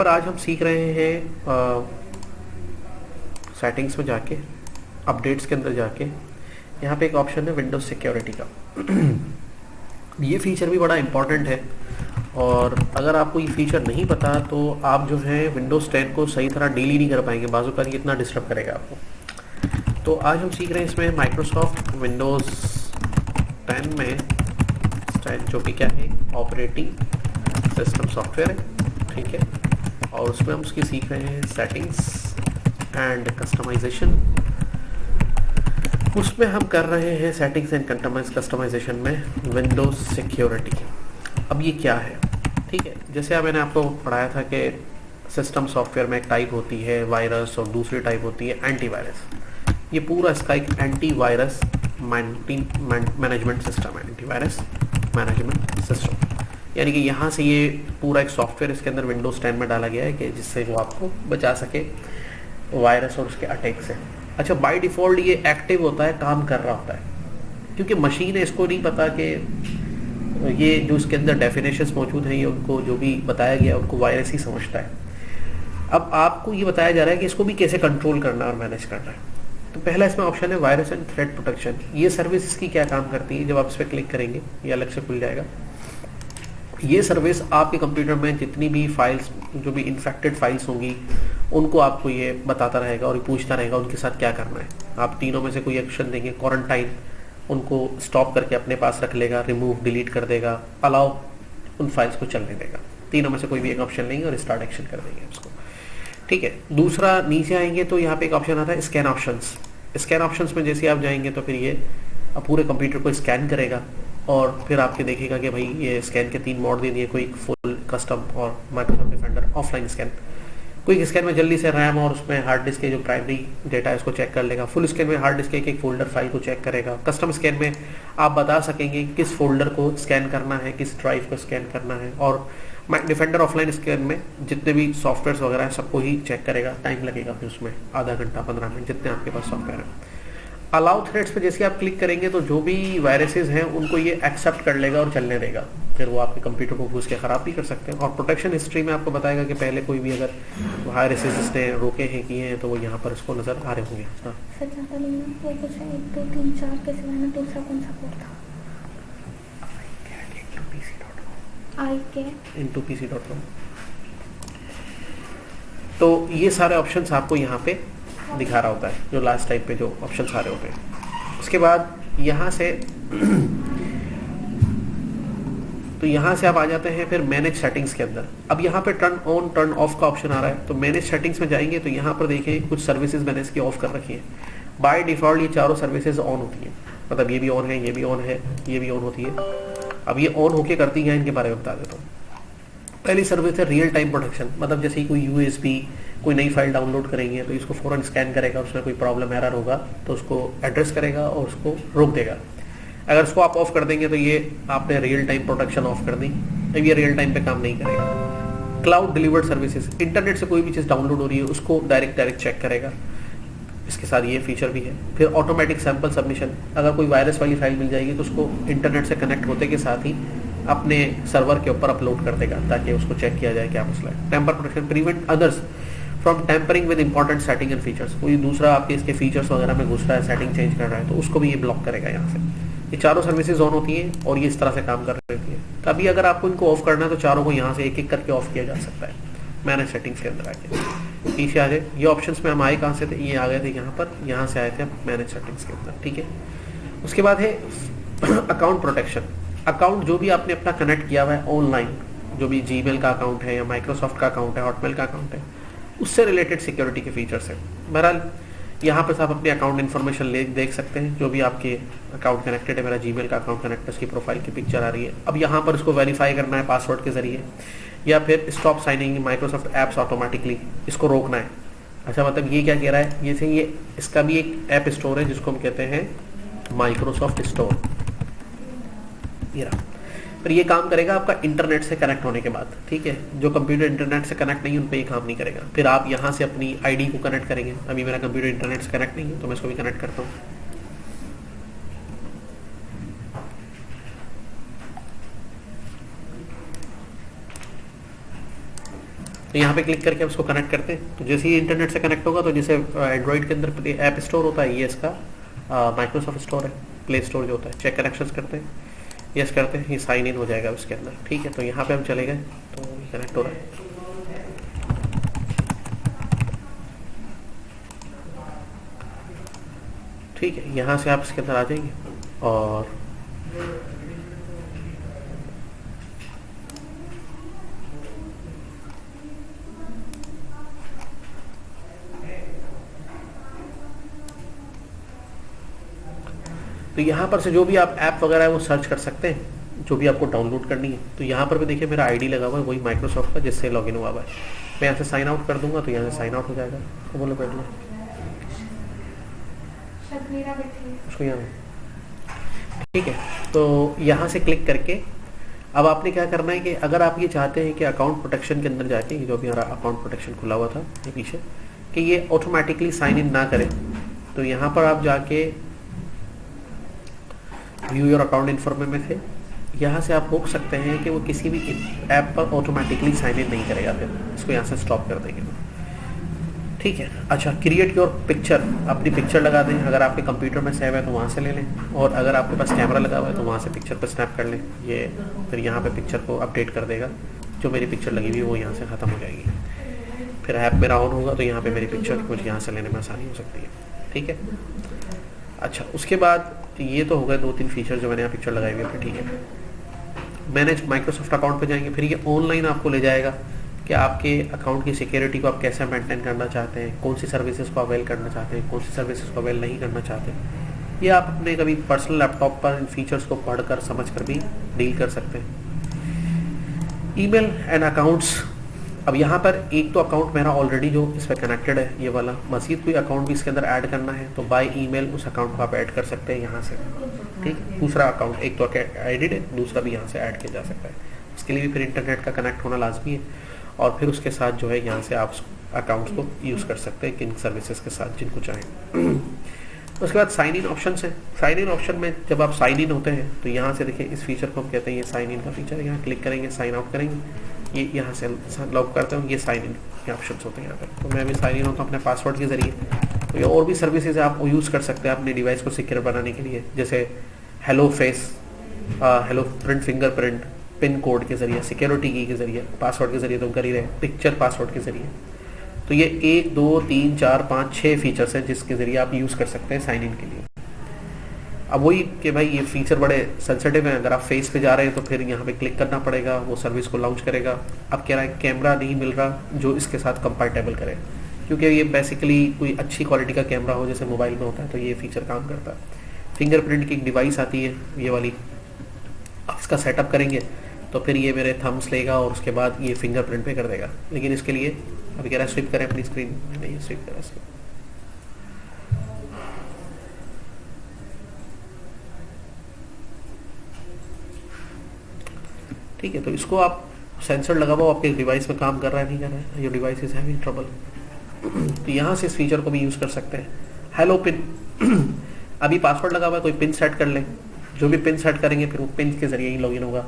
पर आज हम सीख रहे हैं सेटिंग्स में जाके, अपडेट्स के अंदर जाके, यहाँ पे एक ऑप्शन है विंडोज सिक्योरिटी का। ये फीचर भी बड़ा इम्पॉर्टेंट है और अगर आपको ये फीचर नहीं पता तो आप जो है विंडोज़ 10 को सही तरह डील ही नहीं कर पाएंगे, बाजू का ये इतना डिस्टर्ब करेगा आपको। तो आज हम सीख रहे हैं इसमें माइक्रोसॉफ्ट विंडोज़ 10 में जो कि क्या है, ऑपरेटिंग सिस्टम सॉफ्टवेयर है, ठीक है। और उसमें हम उसकी सीख रहे हैं सेटिंग्स एंड कस्टमाइजेशन। उसमें हम कर रहे हैं सेटिंग्स एंड कस्टमाइजेशन में विंडोज सिक्योरिटी। अब ये क्या है, ठीक है। जैसे मैंने आपको पढ़ाया था कि सिस्टम सॉफ्टवेयर में एक टाइप होती है वायरस और दूसरी टाइप होती है एंटीवायरस। ये पूरा इसका एक एंटीवायरस मैनेजमेंट सिस्टम है, एंटीवायरस मैनेजमेंट सिस्टम। यानी कि यहाँ से ये पूरा एक सॉफ्टवेयर इसके अंदर विंडोज़ 10 में डाला गया है कि जिससे वो आपको बचा सके वायरस और उसके अटैक से। अच्छा, बाय डिफ़ॉल्ट ये एक्टिव होता है, काम कर रहा होता है, क्योंकि मशीन है, इसको नहीं पता कि ये जो इसके अंदर डेफिनेशंस मौजूद हैं ये उनको जो भी बताया गया उनको वायरस ही समझता है। अब आपको ये बताया जा रहा है कि इसको भी कैसे कंट्रोल करना और मैनेज करना है। तो पहला इसमें ऑप्शन है वायरस एंड थ्रेट प्रोटेक्शन। ये सर्विस इसकी क्या काम करती है, जब आप इस पर क्लिक करेंगे ये अलग से खुल जाएगा। ये सर्विस आपके कंप्यूटर में जितनी भी फाइल्स, जो भी इन्फेक्टेड फाइल्स होंगी, उनको आपको ये बताता रहेगा और ये पूछता रहेगा उनके साथ क्या करना है। आप तीनों में से कोई एक्शन देंगे, क्वारंटाइन उनको स्टॉप करके अपने पास रख लेगा, रिमूव डिलीट कर देगा, अलाउ उन फाइल्स को चलने देगा। तीनों में से कोई भी एक ऑप्शन लेंगे और स्टार्ट एक्शन कर देंगे उसको, ठीक है। दूसरा, नीचे आएंगे तो यहाँ पे एक ऑप्शन आता है स्कैन ऑप्शंस। स्कैन ऑप्शंस में जैसे आप जाएंगे तो फिर ये पूरे कंप्यूटर को स्कैन करेगा और फिर आपके देखेगा कि भाई ये स्कैन के 3 मोड दे दिए, कोई फुल, कस्टम और Microsoft defender. Offline scan, quick scan में जल्दी से रैम और उसमें हार्ड डिस्क के जो प्राइमरी डेटा है उसको चेक कर लेगा। फुल स्कैन में हार्ड डिस्क के एक फोल्डर फाइल को चेक करेगा। कस्टम स्कैन में आप बता सकेंगे किस फोल्डर को स्कैन करना है, किस ड्राइव को स्कैन करना है। और डिफेंडर ऑफलाइन स्कैन में जितने भी सॉफ्टवेयर वगैरह है सबको ही चेक करेगा। टाइम लगेगा फिर उसमें आधा घंटा 15 मिनट, जितने आपके पास सॉफ्टवेयर है। अलाउ थ्रेड्स पे जैसे आप क्लिक करेंगे तो जो भी वायरसेस हैं उनको ये एक्सेप्ट कर लेगा और चलने देगा। फिर वो आपके कंप्यूटर को घुस के ख़राब भी कर सकते हैं। और प्रोटेक्शन हिस्ट्री में आपको बताएगा कि पहले कोई भी अगर वायरसेस इसने रोके हैं, किए हैं, तो वो यहाँ पर इसको नज़र आ रहे होंगे। हाँ सर, ज़्यादा नहीं ना, वो कुछ 1 2 3 4 के सिवाय ना दूसरा कौन सा कोड था? into.pc.com। तो ये सारे ऑप्शंस आपको यहाँ पे दिखा रहा होता है, जो लास्ट टाइप पे जो ऑप्शन सारे होते हैं। उसके बाद यहाँ से तो यहाँ से आप आ जाते हैं फिर मैनेज सेटिंग्स के अंदर। अब यहाँ पे टर्न ऑन टर्न ऑफ का ऑप्शन आ रहा है, तो मैनेज सेटिंग्स में जाएंगे तो यहाँ पर देखिए कुछ सर्विसेज मैंने इसकी ऑफ कर रखी है। बाय डिफॉल्ट ये चारों सर्विसेज ऑन होती हैं, मतलब ये भी ऑन है, ये भी ऑन है, ये भी ऑन होती है। अब ये ऑन होके करती है, इनके बारे में बता देता हूँ। पहली सर्विस है रियल टाइम प्रोटेक्शन, मतलब जैसे कोई यूएसबी, कोई नई फाइल डाउनलोड करेंगे तो इसको फ़ौरन स्कैन करेगा, उसमें कोई प्रॉब्लम एरर होगा तो उसको एड्रेस करेगा और उसको रोक देगा। अगर उसको आप ऑफ कर देंगे तो ये आपने रियल टाइम प्रोटेक्शन ऑफ कर दी, अब ये रियल टाइम पे काम नहीं करेगा। क्लाउड डिलीवर्ड सर्विसेज, इंटरनेट से कोई भी चीज़ डाउनलोड हो रही है उसको डायरेक्ट चेक करेगा, इसके साथ ये फीचर भी है। फिर ऑटोमेटिक सैंपल सबमिशन, अगर कोई वायरस वाली फाइल मिल जाएगी तो उसको इंटरनेट से कनेक्ट होते के साथ ही अपने सर्वर के ऊपर अपलोड कर देगा ताकि उसको चेक किया जाए क्या मसला है। Tamper protection, prevent others from tampering with important setting and features, कोई दूसरा आपके इसके फीचर्स वगैरह में घुस रहा है, सेटिंग चेंज कर रहा है तो उसको भी ये ब्लॉक करेगा यहाँ से। ये चारों सर्विसेज ऑन होती हैं और ये इस तरह से काम कर रही है। कभी अगर आपको इनको ऑफ करना है तो चारों को यहाँ से एक एक करके ऑफ किया जा सकता है। मैनेज सेटिंग्स के अंदर आके पीछे आ जाए, ये ऑप्शंस में हम आए कहाँ से थे, ये आ गए थे यहाँ पर, यहाँ से आए थे मैनेज सेटिंग्स के अंदर, ठीक है। उसके बाद है अकाउंट प्रोटेक्शन। अकाउंट जो भी आपने अपना कनेक्ट किया हुआ है ऑनलाइन, जो भी जीमेल का अकाउंट है या माइक्रोसॉफ्ट का अकाउंट है, हॉटमेल का अकाउंट है, उससे रिलेटेड सिक्योरिटी के फीचर्स हैं। बहरहाल यहाँ पर आप अपने अकाउंट इन्फॉर्मेशन देख सकते हैं, जो भी आपके अकाउंट कनेक्टेड है। मेरा जीमेल का अकाउंट कनेक्ट है, उसकी प्रोफाइल की पिक्चर आ रही है। अब यहाँ पर इसको वेरीफाई करना है पासवर्ड के जरिए, या फिर stop signing Microsoft apps automatically, इसको रोकना है। अच्छा, मतलब ये क्या कह रहा है, ये इसका भी एक ऐप स्टोर है जिसको हम कहते हैं माइक्रोसॉफ्ट स्टोर। ये रहा, पर ये काम करेगा आपका इंटरनेट से कनेक्ट होने के बाद, ठीक है। जो कंप्यूटर इंटरनेट से कनेक्ट नहीं है उन पर ये काम नहीं करेगा। फिर आप यहाँ से अपनी आईडी को कनेक्ट करेंगे। अभी मेरा कंप्यूटर इंटरनेट से कनेक्ट नहीं है तो मैं इसको भी कनेक्ट करता हूँ। तो यहाँ पे क्लिक करके हम इसको कनेक्ट करते हैं। तो जैसे ही इंटरनेट से कनेक्ट होगा तो जैसे एंड्रॉइड के अंदर ऐप स्टोर होता है, ये इसका माइक्रोसॉफ्ट स्टोर है, प्ले स्टोर जो होता है, चेक कनेक्शंस करते हैं, यस करते हैं, ये साइन इन हो जाएगा उसके अंदर। ठीक है, तो यहाँ पे हम चले गए तो ये कनेक्ट हो रहा है। ठीक है, यहाँ से आप इसके अंदर आ जाएंगे और तो यहाँ पर से जो भी आप ऐप वगैरह है वो सर्च कर सकते हैं, जो भी आपको डाउनलोड करनी है। तो यहाँ पर भी देखिए मेरा आईडी लगा हुआ है वही माइक्रोसॉफ्ट का जिससे लॉगिन हुआ हुआ है। मैं यहाँ से साइन आउट कर दूंगा तो यहाँ से साइन आउट हो जाएगा। तो बोलो बैठ लो उसको यहाँ। ठीक है, तो यहाँ से क्लिक करके अब आपने क्या करना है कि अगर आप ये चाहते हैं कि अकाउंट प्रोटेक्शन के अंदर जाके, जो भी हमारा अकाउंट प्रोटेक्शन खुला हुआ था ये पीछे, कि ये ऑटोमेटिकली साइन इन ना करे, तो यहाँ पर आप जाके व्यू योर अकाउंट इन्फॉर्मेशन में थे, यहाँ से आप रोक सकते हैं कि वो किसी भी ऐप पर ऑटोमेटिकली साइन इन नहीं करेगा। फिर इसको यहाँ से स्टॉप कर देंगे। ठीक है, अच्छा, क्रिएट योर पिक्चर, अपनी पिक्चर लगा दें। अगर आपके कंप्यूटर में सेव है तो वहाँ से ले लें, और अगर आपके पास कैमरा लगा हुआ है तो वहाँ से पिक्चर पर स्नैप कर लें। ये फिर यहाँ पे पिक्चर को अपडेट कर देगा, जो मेरी पिक्चर लगी हुई है वो यहाँ से ख़त्म हो जाएगी। फिर ऐप मेरा ऑन होगा तो यहाँ पे मेरी पिक्चर मुझे यहाँ से लेने में आसानी हो सकती है। ठीक है, अच्छा, उसके बाद ये तो हो गए 2-3 फीचर जो मैंने यहाँ पिक्चर लगाई हुई है। ठीक है, मैनेज माइक्रोसॉफ्ट अकाउंट पे जाएंगे, फिर ये ऑनलाइन आपको ले जाएगा कि आपके अकाउंट की सिक्योरिटी को आप कैसे मेंटेन करना चाहते हैं, कौन सी सर्विसेज को अवेल करना चाहते हैं, कौन सी सर्विसेज को अवेल नहीं करना चाहते। ये आप अपने कभी पर्सनल लैपटॉप पर इन फीचर्स को पढ़कर समझकर भी डील कर सकते हैं। ईमेल एंड अकाउंट्स, अब यहाँ पर एक तो अकाउंट मेरा ऑलरेडी जो इस पर कनेक्टेड है ये वाला, मज़ीद कोई अकाउंट भी इसके अंदर ऐड करना है तो बाय ईमेल उस अकाउंट को आप ऐड कर सकते हैं यहाँ से। ठीक, दूसरा अकाउंट एक तो एडिड है, दूसरा भी यहाँ से ऐड किया जा सकता है। उसके लिए भी फिर इंटरनेट का कनेक्ट होना लाजमी है, और फिर उसके साथ जो है यहाँ से आप अकाउंट्स को यूज़ कर सकते हैं किन सर्विसेज के साथ जिनको चाहें। उसके बाद साइन इन ऑप्शन है। साइन इन ऑप्शन में जब आप साइन इन होते हैं तो यहाँ से देखिए इस फीचर को हम कहते हैं, ये साइन इन का फीचर है। यहाँ क्लिक करेंगे, साइन आउट करेंगे, ये यहाँ से लॉग करते हैं, ये साइन इन के ऑप्शन होते हैं यहाँ पर। तो मैं भी साइन इन होता हूँ अपने पासवर्ड के ज़रिए। तो ये और भी सर्विसेज आप यूज़ कर सकते हैं अपने डिवाइस को सिक्योर बनाने के लिए, जैसे hello face, hello print, fingerprint, pin code के ज़रिए, सिक्योरिटी की के ज़रिए, पासवर्ड के ज़रिए तो कर ही रहे, पिक्चर पासवर्ड के ज़रिए। तो ये 1, 2, 3, 4, 5, 6 फीचर्स हैं जिसके ज़रिए आप यूज़ कर सकते हैं साइन इन के लिए। अब वही कि भाई ये फीचर बड़े सेंसिटिव हैं, अगर आप फेस पे जा रहे हैं तो फिर यहाँ पे क्लिक करना पड़ेगा, वो सर्विस को लॉन्च करेगा। अब कह रहा है कैमरा नहीं मिल रहा जो इसके साथ कंपैटिबल करे, क्योंकि ये बेसिकली कोई अच्छी क्वालिटी का कैमरा हो जैसे मोबाइल में होता है तो ये फीचर काम करता है। फिंगरप्रिंट की एक डिवाइस आती है ये वाली, आप इसका सेटअप करेंगे तो फिर ये मेरे थम्स लेगा और उसके बाद ये फिंगरप्रिंट पे कर देगा। लेकिन इसके लिए अभी कह रहा है स्विप करें अपनी स्क्रीन, नहीं स्विप करें इसको। ठीक है, तो इसको आप सेंसर लगा हुआ आपके डिवाइस में काम कर रहा है नहीं कर रहा है, your device is having trouble, तो यहाँ से इस फीचर को भी यूज़ कर सकते हैं। हेलो पिन, अभी पासवर्ड लगा हुआ है, कोई पिन सेट कर लें, जो भी पिन सेट करेंगे फिर वो पिन के जरिए ही लॉगिन होगा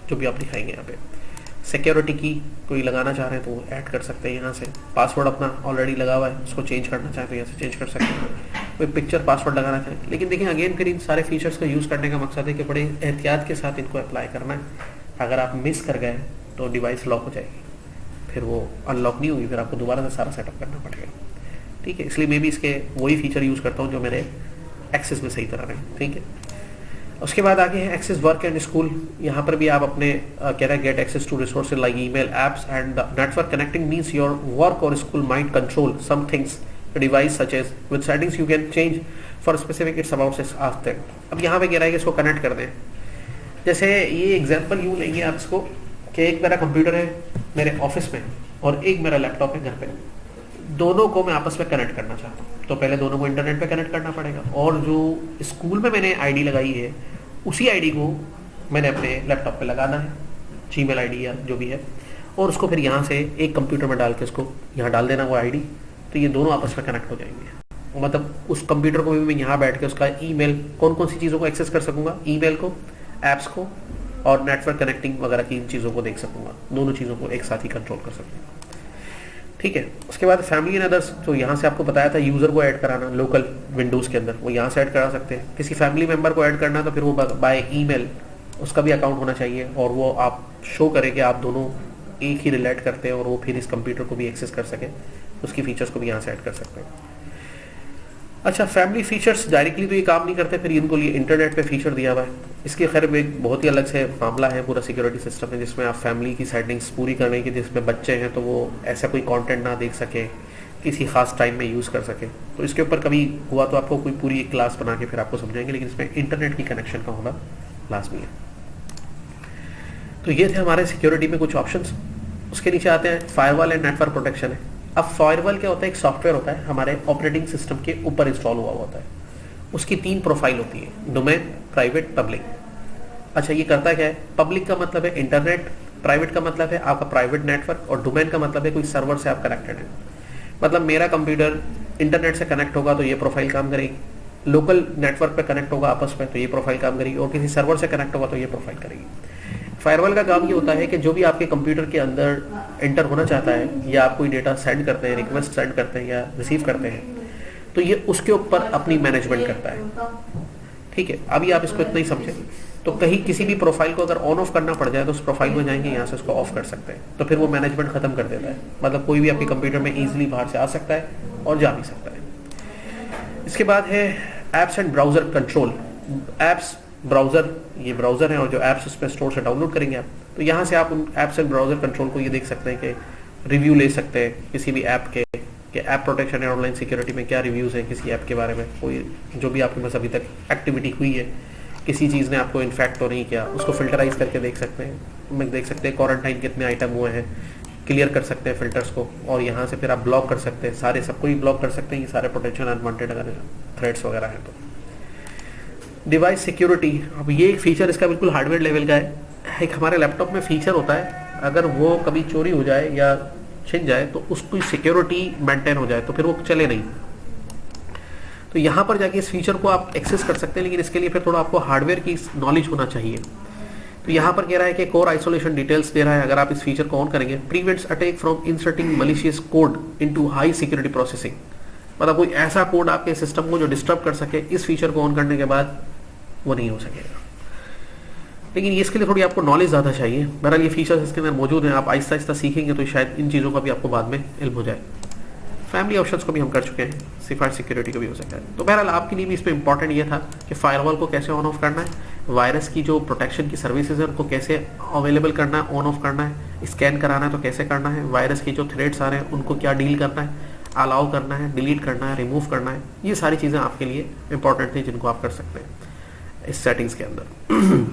जो भी आप दिखाएंगे यहाँ पे। सिक्योरिटी की कोई लगाना चाह रहे हैं तो वो ऐड कर सकते हैं यहाँ से। पासवर्ड अपना ऑलरेडी लगा हुआ है, उसको चेंज करना चाहें तो यहाँ से चेंज कर सकते हैं। कोई पिक्चर पासवर्ड लगाना चाहें, लेकिन देखिए अगेन फिर इन सारे फीचर्स को यूज़ करने का मकसद है कि बड़े एहतियात के साथ इनको अप्लाई करना है। अगर आप मिस कर गए तो डिवाइस लॉक हो जाएगी, फिर वो अनलॉक नहीं होगी, फिर आपको दोबारा से सारा सेटअप करना पड़ेगा। ठीक है, इसलिए मैं भी इसके वही फीचर यूज़ करता हूँ जो मेरे एक्सेस में सही तरह रहे। ठीक है, उसके बाद आगे है एक्सेस वर्क एंड स्कूल। यहाँ पर भी आप अपने कह रहे हैं get access to resources like email, apps and network connecting means your work और school might control some things device such as with settings you can change for specific its about after. अब यहाँ पे कह रहा है कि इसको connect कर दें। जैसे ये एग्जाम्पल यूँ लेंगे आप इसको कि एक मेरा कंप्यूटर है मेरे ऑफिस में और एक मेरा लैपटॉप है घर पे, दोनों को मैं आपस में कनेक्ट करना चाहता हूँ तो पहले दोनों को इंटरनेट पे कनेक्ट करना पड़ेगा, और जो स्कूल में मैंने आईडी लगाई है उसी आईडी को मैंने अपने लैपटॉप पे लगाना है, जीमेल आईडी या जो भी है, और उसको फिर यहाँ से एक कंप्यूटर में डाल के उसको यहाँ डाल देना वो आईडी, तो ये दोनों आपस में कनेक्ट हो जाएंगे। मतलब उस कंप्यूटर को भी मैं यहाँ बैठ के उसका ईमेल, कौन कौन सी चीज़ों को एक्सेस कर सकूँगा, ईमेल को, ऐप्स को और नेटवर्क कनेक्टिंग वगैरह की इन चीज़ों को देख सकूँगा, दोनों चीज़ों को एक साथ ही कंट्रोल कर सकूँगा। ठीक है। उसके बाद फैमिली एंड अदर्स, तो यहाँ से आपको बताया था यूज़र को ऐड कराना लोकल विंडोज़ के अंदर, वो यहाँ से ऐड करा सकते हैं। किसी फैमिली मेम्बर को ऐड करना है तो फिर वो बाय ईमेल उसका भी अकाउंट होना चाहिए और वो आप शो करें कि आप दोनों एक ही रिलेट करते हैं और वो फिर इस कंप्यूटर को भी एक्सेस कर सके, उसकी फीचर्स को भी यहाँ से ऐड कर सकते हैं। अच्छा, फैमिली फीचर्स डायरेक्टली तो ये काम नहीं करते, फिर इनको लिए इंटरनेट पे फीचर दिया हुआ है। इसके खैर एक बहुत ही अलग से मामला है, पूरा सिक्योरिटी सिस्टम है जिसमें आप फैमिली की सेटिंग्स पूरी करने की, जिसमें बच्चे हैं तो वो ऐसा कोई कंटेंट ना देख सके, किसी खास टाइम में यूज़ कर सके। तो इसके ऊपर कभी हुआ तो आपको कोई पूरी एक क्लास बना के फिर आपको समझाएंगे, लेकिन इसमें इंटरनेट की कनेक्शन का होना लाजमी है। तो ये थे हमारे सिक्योरिटी में कुछ ऑप्शंस। उसके नीचे आते हैं फायरवॉल एंड नेटवर्क प्रोटेक्शन है। अब फायरवॉल क्या होता है, एक सॉफ्टवेयर होता है हमारे ऑपरेटिंग सिस्टम के ऊपर इंस्टॉल हुआ होता है। उसकी 3 प्रोफाइल होती है, डोमेन, प्राइवेट, पब्लिक। अच्छा, ये करता क्या है, पब्लिक का मतलब है इंटरनेट, प्राइवेट का मतलब है आपका प्राइवेट नेटवर्क और डोमेन का मतलब है कोई सर्वर से आप कनेक्टेड है। मतलब मेरा कंप्यूटर इंटरनेट से कनेक्ट होगा तो ये प्रोफाइल काम करेगी, लोकल नेटवर्क पे कनेक्ट होगा आपस में तो ये प्रोफाइल काम करेगी, और किसी सर्वर से कनेक्ट होगा तो ये प्रोफाइल करेगी। फायरवॉल का काम ये होता है कि जो भी आपके कंप्यूटर के अंदर एंटर होना चाहता है या आप कोई डेटा सेंड करते हैं, रिक्वेस्ट सेंड करते हैं या रिसीव करते हैं, तो ये उसके ऊपर अपनी मैनेजमेंट करता है। ठीक है, अभी आप इसको इतना ही समझें। तो कहीं किसी भी प्रोफाइल को अगर ऑन ऑफ करना पड़ जाए तो उस प्रोफाइल में जाएंगे, यहाँ से उसको ऑफ कर सकते हैं, तो फिर वो मैनेजमेंट खत्म कर देता है। मतलब कोई भी आपके कंप्यूटर में ईजिली बाहर से आ सकता है और जा भी सकता है। इसके बाद है apps and browser control. Apps, browser, ये ब्राउजर है और जो एप्स उसमें स्टोर से डाउनलोड करेंगे आप, तो यहाँ से आप उन एप्स एंड ब्राउजर कंट्रोल को ये देख सकते हैं कि रिव्यू ले सकते हैं किसी भी ऐप के, कि app protection and online security में क्या रिव्यूज़ हैं किसी ऐप के बारे में, कोई जो भी आपके पास अभी तक एक्टिविटी हुई है, किसी चीज़ ने आपको इन्फेक्ट तो नहीं किया, उसको फिल्टराइज करके देख सकते हैं। देख सकते हैं क्वारंटाइन कितने आइटम हुए हैं, क्लियर कर सकते हैं फिल्टर्स को, और यहाँ से फिर आप ब्लॉक कर सकते हैं, सारे सबको ही ब्लॉक कर सकते हैं, ये सारे पोटेंशियल अनवांटेड अगर थ्रेड्स वगैरह हैं तो। डिवाइस सिक्योरिटी, अब ये एक फीचर इसका बिल्कुल हार्डवेयर लेवल का है। एक हमारे लैपटॉप में फीचर होता है, अगर वो कभी चोरी हो जाए या छिन जाए तो उसकी सिक्योरिटी मेंटेन हो जाए तो फिर वो चले नहीं। तो यहाँ पर जाके इस फीचर को आप एक्सेस कर सकते हैं, लेकिन इसके लिए फिर थोड़ा आपको हार्डवेयर की नॉलेज होना चाहिए। तो यहाँ पर कह रहा है कि कोर आइसोलेशन डिटेल्स दे रहा है, अगर आप इस फीचर को ऑन करेंगे, prevents attack from inserting malicious code into high security processing. मतलब कोई ऐसा कोड आपके सिस्टम को जो डिस्टर्ब कर सके, इस फीचर को ऑन करने के बाद वो नहीं हो सकेगा। लेकिन इसके लिए थोड़ी आपको नॉलेज ज़्यादा चाहिए। बहरहाल ये फीचर्स इसके अंदर मौजूद हैं, आप आहिस्ता आहिस्ता सीखेंगे तो शायद इन चीज़ों का भी आपको बाद में इल्म हो जाए। फैमिली ऑप्शंस को भी हम कर चुके हैं, सिफायर सिक्योरिटी को भी हो सकता है। तो बहरहाल आपके लिए भी इस पर इंपॉर्टेंट ये था कि फायरवॉल को कैसे ऑन ऑफ करना है, वायरस की जो प्रोटेक्शन की सर्विसेज है उनको कैसे अवेलेबल करना है, ऑन ऑफ करना है, स्कैन कराना है तो कैसे करना है, वायरस के जो थ्रेड्स आ रहे हैं उनको क्या डील करना है, अलाउ करना है, डिलीट करना है, रिमूव करना है। ये सारी चीज़ें आपके लिए इंपॉर्टेंट थी जिनको आप कर सकते हैं इस सेटिंग्स के अंदर।